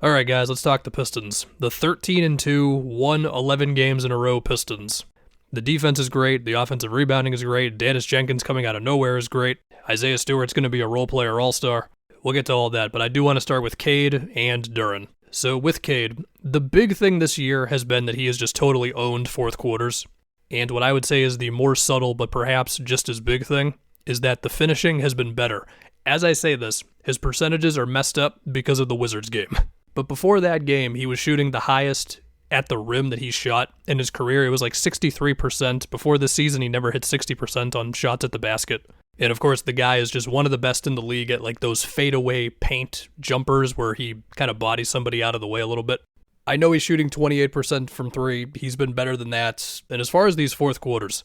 Alright guys, let's talk the Pistons. The 13-2, won 11 games in a row Pistons. The defense is great, the offensive rebounding is great, Dennis Jenkins coming out of nowhere is great, Isaiah Stewart's going to be a role player all-star. We'll get to all that, but I do want to start with Cade and Duren. So with Cade, the big thing this year has been that he has just totally owned fourth quarters. And what I would say is the more subtle but perhaps just as big thing is that the finishing has been better. As I say this, his percentages are messed up because of the Wizards game. But before that game, he was shooting the highest at the rim that he shot in his career. It was like 63%. Before this season, he never hit 60% on shots at the basket. And of course, the guy is just one of the best in the league at like those fadeaway paint jumpers where he kind of bodies somebody out of the way a little bit. I know he's shooting 28% from three. He's been better than that. And as far as these fourth quarters,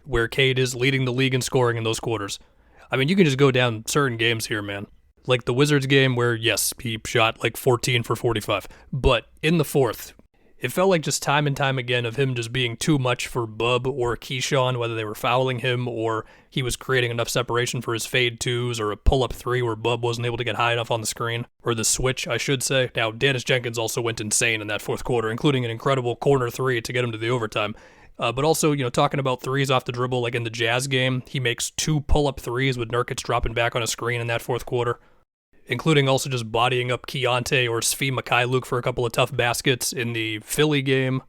where Cade is leading the league in scoring in those quarters, I mean, you can just go down certain games here, man. Like the Wizards game where, yes, he shot like 14 for 45. But in the fourth, it felt like just time and time again of him just being too much for Bub or Keyshawn, whether they were fouling him or he was creating enough separation for his fade twos or a pull-up three where Bub wasn't able to get high enough on the screen, or the switch, I should say. Now, Dennis Jenkins also went insane in that fourth quarter, including an incredible corner three to get him to the overtime. But also, talking about threes off the dribble, like in the Jazz game, he makes two pull-up threes with Nurkic dropping back on a screen in that fourth quarter, including also just bodying up Keontae or Svi Mikhailuk for a couple of tough baskets in the Philly game.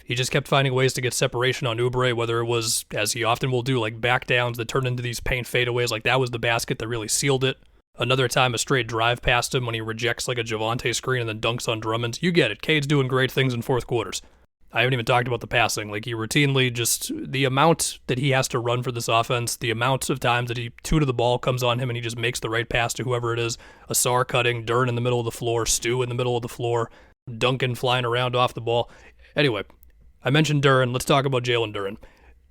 He just kept finding ways to get separation on Oubre, whether it was, as he often will do, like back downs that turned into these paint fadeaways, like that was the basket that really sealed it. Another time, a straight drive past him when he rejects like a Javante screen and then dunks on Drummond. You get it. Cade's doing great things in fourth quarters. I haven't even talked about the passing. Like, he routinely just, the amount that he has to run for this offense, the amount of times that he two to the ball comes on him and he just makes the right pass to whoever it is. Asar cutting, Duren in the middle of the floor, Stu in the middle of the floor, Duncan flying around off the ball. Anyway, I mentioned Duren. Let's talk about Jalen Duren.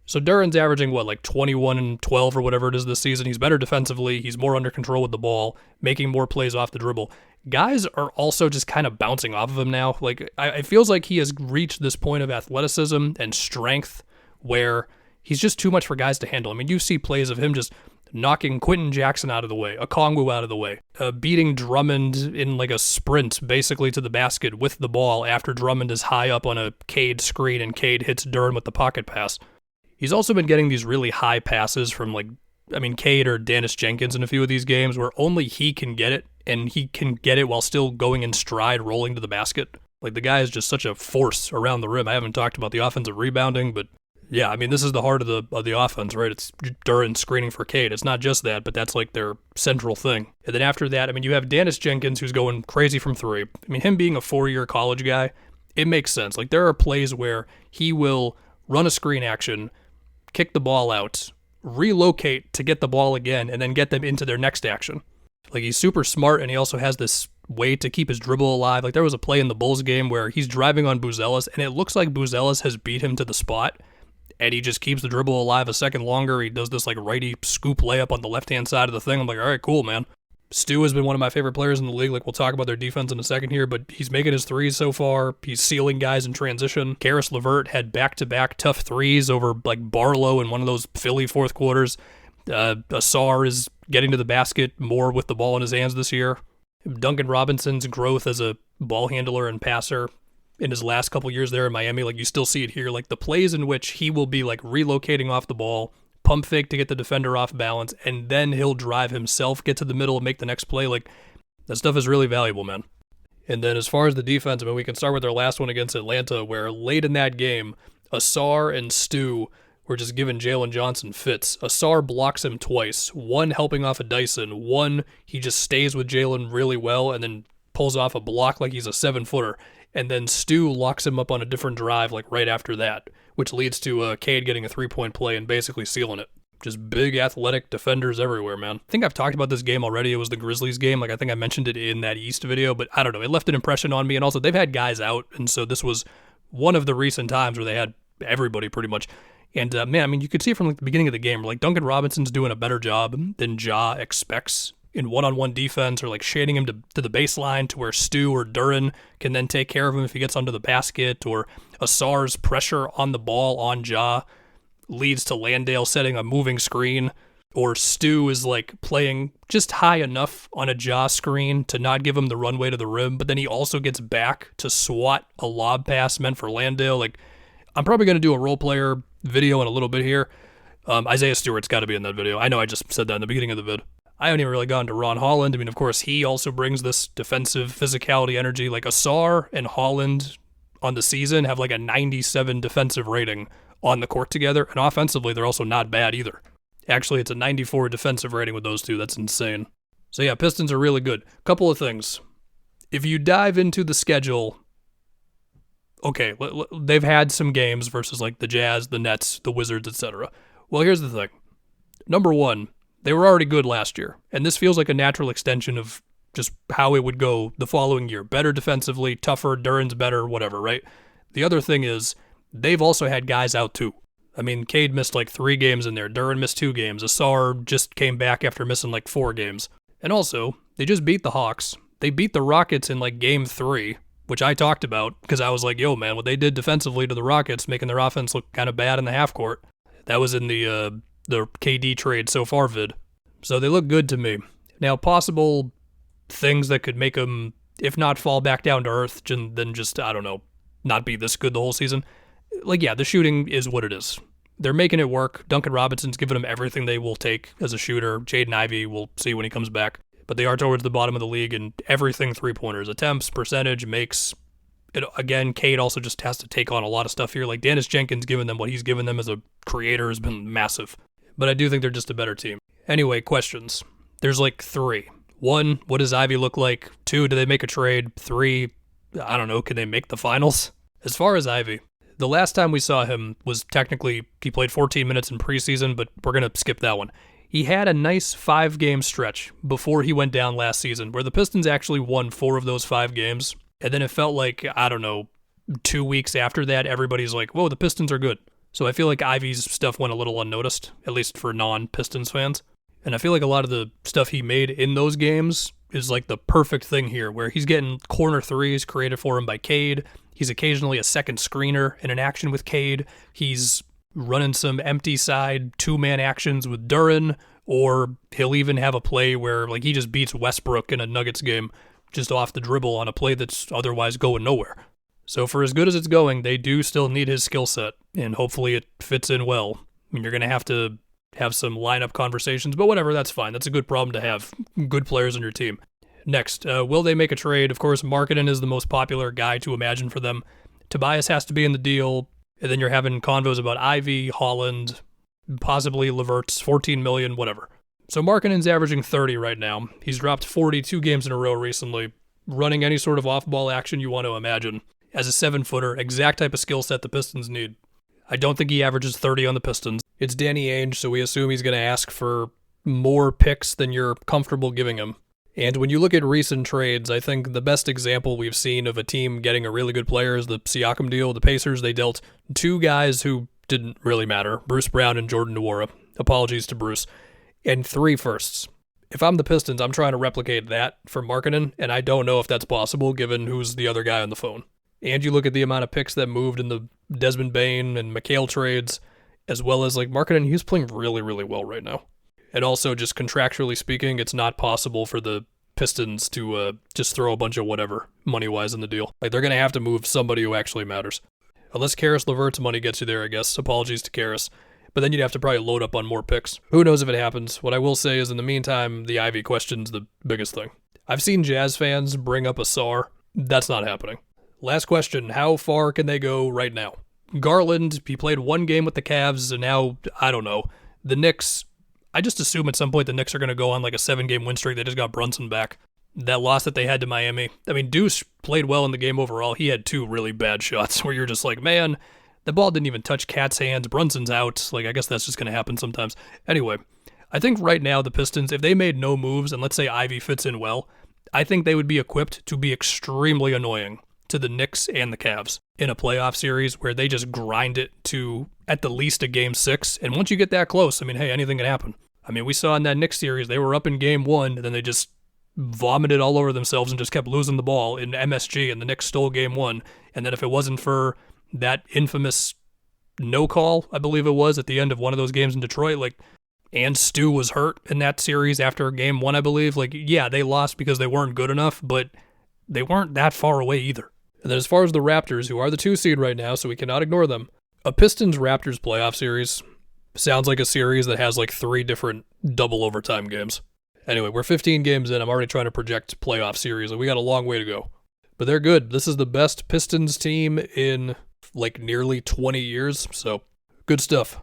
So Duren's averaging, like 21 and 12 or whatever it is this season. He's better defensively. He's more under control with the ball, making more plays off the dribble. Guys are also just kind of bouncing off of him now. Like, it feels like he has reached this point of athleticism and strength where he's just too much for guys to handle. I mean, you see plays of him just knocking Quentin Jackson out of the way, Okongwu out of the way, beating Drummond in like a sprint basically to the basket with the ball after Drummond is high up on a Cade screen and Cade hits Duren with the pocket pass. He's also been getting these really high passes from Cade or Dennis Jenkins in a few of these games where only he can get it, and he can get it while still going in stride, rolling to the basket. Like, the guy is just such a force around the rim. I haven't talked about the offensive rebounding, but yeah, I mean, this is the heart of the offense, right? It's Duren screening for Cade. It's not just that, but that's like their central thing. And then after that, I mean, you have Dennis Jenkins who's going crazy from three. I mean, him being a 4-year college guy, it makes sense. Like, there are plays where he will run a screen action, kick the ball out, relocate to get the ball again, and then get them into their next action. Like, he's super smart, and he also has this way to keep his dribble alive. Like, there was a play in the Bulls game where he's driving on Buzelis, and it looks like Buzelis has beat him to the spot, and he just keeps the dribble alive a second longer. He does this, like, righty scoop layup on the left-hand side of the thing. I'm like, all right, cool, man. Stu has been one of my favorite players in the league. Like, we'll talk about their defense in a second here, but he's making his threes so far. He's sealing guys in transition. Karis LeVert had back-to-back tough threes over, like, Barlow in one of those Philly fourth quarters. Asar is getting to the basket more with the ball in his hands this year. Duncan Robinson's growth as a ball handler and passer in his last couple years there in Miami, like, you still see it here. Like, the plays in which he will be, like, relocating off the ball, pump fake to get the defender off balance, and then he'll drive himself, get to the middle, and make the next play. Like, that stuff is really valuable, man. And then as far as the defense, I mean, we can start with their last one against Atlanta, where late in that game, Asar and Stu were just giving Jalen Johnson fits. Asar blocks him twice, one helping off a Dyson, one he just stays with Jalen really well and then pulls off a block like he's a 7-footer. And then Stu locks him up on a different drive like right after that, which leads to Cade getting a 3-point play and basically sealing it. Just big athletic defenders everywhere, man. I think I've talked about this game already. It was the Grizzlies game. Like, I think I mentioned it in that East video, but I don't know. It left an impression on me. And also, they've had guys out, and so this was one of the recent times where they had everybody pretty much. And man, I mean, you could see it from like the beginning of the game. Like, Duncan Robinson's doing a better job than Ja expects in one-on-one defense, or like shading him to the baseline to where Stu or Duren can then take care of him if he gets under the basket, or Asar's pressure on the ball on Ja leads to Landale setting a moving screen. or Stu is like playing just high enough on a jaw screen to not give him the runway to the rim, but then he also gets back to swat a lob pass meant for Landale. Like, I'm probably going to do a role player video in a little bit here. Isaiah Stewart's got to be in that video. I know I just said that in the beginning of the vid. I haven't even really gotten to Ron Holland. I mean, of course, he also brings this defensive physicality energy. Like, Asar and Holland on the season have like a 97 defensive rating on the court together, and offensively, they're also not bad either. Actually, it's a 94 defensive rating with those two. That's insane. So yeah, Pistons are really good. Couple of things. If you dive into the schedule, okay, they've had some games versus like the Jazz, the Nets, the Wizards, etc. Well, here's the thing. Number one, they were already good last year, and this feels like a natural extension of just how it would go the following year. Better defensively, tougher, Duran's better, whatever, right? The other thing is, they've also had guys out too. I mean, Cade missed like 3 games in there. Duran missed 2 games. Asar just came back after missing like 4 games. And also, they just beat the Hawks. They beat the Rockets in like game 3, which I talked about because I was like, yo, man, what they did defensively to the Rockets, making their offense look kind of bad in the half court. That was in the KD trade so far vid. So they look good to me. Now, possible things that could make them, if not fall back down to earth, then just, I don't know, not be this good the whole season. Like, yeah, the shooting is what it is. They're making it work. Duncan Robinson's giving them everything they will take as a shooter. Jaden Ivey, we'll see when he comes back. But they are towards the bottom of the league in everything three-pointers. Attempts, percentage, makes. Again, Cade also just has to take on a lot of stuff here. Like, Dennis Jenkins giving them what he's given them as a creator has been massive. But I do think they're just a better team. Anyway, questions. There's like 3. 1, what does Ivey look like? 2, do they make a trade? 3, I don't know, can they make the finals? As far as Ivey, the last time we saw him was technically, he played 14 minutes in preseason, but we're going to skip that one. He had a nice 5-game stretch before he went down last season, where the Pistons actually won 4 of those 5 games. And then it felt like, I don't know, 2 weeks after that, everybody's like, whoa, the Pistons are good. So I feel like Ivey's stuff went a little unnoticed, at least for non-Pistons fans. And I feel like a lot of the stuff he made in those games is like the perfect thing here, where he's getting corner threes created for him by Cade. He's occasionally a second screener in an action with Cade. He's running some empty side 2-man actions with Duran, or he'll even have a play where like he just beats Westbrook in a Nuggets game just off the dribble on a play that's otherwise going nowhere. So for as good as it's going, they do still need his skill set, and hopefully it fits in well. I mean, you're going to have some lineup conversations, but whatever, that's fine. That's a good problem to have. Good players on your team. Next, will they make a trade? Of course, Markkanen is the most popular guy to imagine for them. Tobias has to be in the deal, and then you're having convos about Ivey, Holland, possibly Levert's $14 million, whatever. So Markkanen's averaging 30 right now. He's dropped 42 games in a row recently, running any sort of off-ball action you want to imagine. As a 7-footer, exact type of skill set the Pistons need. I don't think he averages 30 on the Pistons. It's Danny Ainge, so we assume he's going to ask for more picks than you're comfortable giving him. And when you look at recent trades, I think the best example we've seen of a team getting a really good player is the Siakam deal. The Pacers, they dealt 2 guys who didn't really matter, Bruce Brown and Jordan Nwora. Apologies to Bruce. And 3 firsts. If I'm the Pistons, I'm trying to replicate that for Markkanen, and I don't know if that's possible given who's the other guy on the phone. And you look at the amount of picks that moved in the Desmond Bane and McHale trades, as well as like Markkanen, he's playing really, really well right now. And also, just contractually speaking, it's not possible for the Pistons to just throw a bunch of whatever money-wise in the deal. Like, they're going to have to move somebody who actually matters. Unless Karis LeVert's money gets you there, I guess. Apologies to Karis. But then you'd have to probably load up on more picks. Who knows if it happens. What I will say is, in the meantime, the Ivy question's the biggest thing. I've seen Jazz fans bring up Asar. That's not happening. Last question, how far can they go right now? Garland, he played 1 game with the Cavs, and now, I don't know. The Knicks, I just assume at some point the Knicks are going to go on like a 7-game win streak. They just got Brunson back. That loss that they had to Miami. I mean, Deuce played well in the game overall. He had 2 really bad shots where you're just like, man, the ball didn't even touch Cat's hands. Brunson's out. Like, I guess that's just going to happen sometimes. Anyway, I think right now the Pistons, if they made no moves, and let's say Ivy fits in well, I think they would be equipped to be extremely annoying to the Knicks and the Cavs in a playoff series where they just grind it to at the least a game 6. And once you get that close, I mean, hey, anything can happen. I mean, we saw in that Knicks series, they were up in game 1, and then they just vomited all over themselves and just kept losing the ball in MSG, and the Knicks stole game 1. And then if it wasn't for that infamous no call, I believe it was, at the end of one of those games in Detroit, like, and Stu was hurt in that series after game 1, I believe. Like, yeah, they lost because they weren't good enough, but they weren't that far away either. And then as far as the Raptors, who are the 2 seed right now, so we cannot ignore them, a Pistons-Raptors playoff series sounds like a series that has like 3 different double overtime games. Anyway, we're 15 games in. I'm already trying to project playoff series, and we got a long way to go. But they're good. This is the best Pistons team in like nearly 20 years, so good stuff.